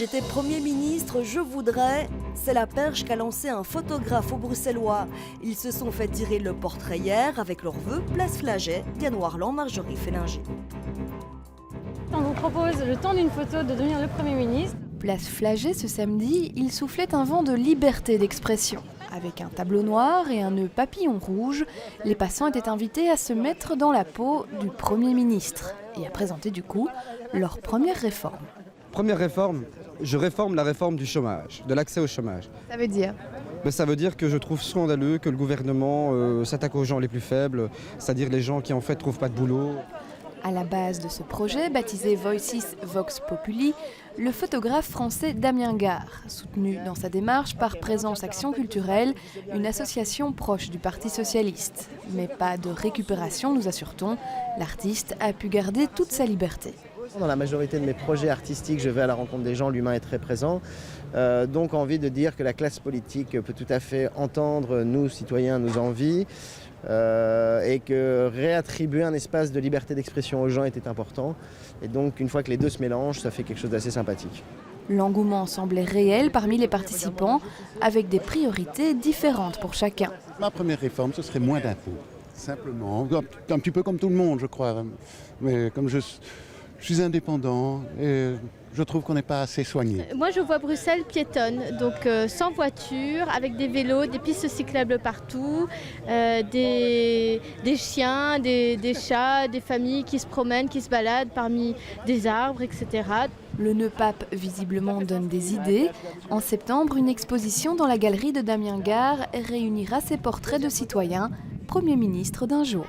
j'étais Premier ministre, je voudrais... C'est la perche qu'a lancé un photographe au Bruxellois. Ils se sont fait tirer le portrait hier avec leurs vœux, place Flaget, Diane Warland, Marjorie Félinger. On vous propose le temps d'une photo de devenir le Premier ministre. Place Flaget, ce samedi, il soufflait un vent de liberté d'expression. Avec un tableau noir et un nœud papillon rouge, les passants étaient invités à se mettre dans la peau du Premier ministre et à présenter du coup leur première réforme. Première réforme, je réforme la réforme du chômage, de l'accès au chômage. Ça veut dire ? Ça veut dire que je trouve scandaleux que le gouvernement s'attaque aux gens les plus faibles, c'est-à-dire les gens qui en fait ne trouvent pas de boulot. À la base de ce projet, baptisé Voices Vox Populi, le photographe français Damien Gare, soutenu dans sa démarche par Présence Action Culturelle, une association proche du Parti Socialiste. Mais pas de récupération, nous assure-t-on, l'artiste a pu garder toute sa liberté. Dans la majorité de mes projets artistiques, je vais à la rencontre des gens, l'humain est très présent. Donc envie de dire que la classe politique peut tout à fait entendre, nous, citoyens, nos envies, et que réattribuer un espace de liberté d'expression aux gens était important. Et donc une fois que les deux se mélangent, ça fait quelque chose d'assez sympathique. L'engouement semblait réel parmi les participants, avec des priorités différentes pour chacun. Ma première réforme, ce serait moins d'impôts, simplement. Un petit peu comme tout le monde, je crois. Mais comme je suis indépendant et je trouve qu'on n'est pas assez soigné. Moi, je vois Bruxelles piétonne, donc sans voiture, avec des vélos, des pistes cyclables partout, des chiens, des chats, des familles qui se promènent, qui se baladent parmi des arbres, etc. Le nœud pape visiblement donne des idées. En septembre, une exposition dans la galerie de Damien Gare réunira ses portraits de citoyens, Premier ministre d'un jour.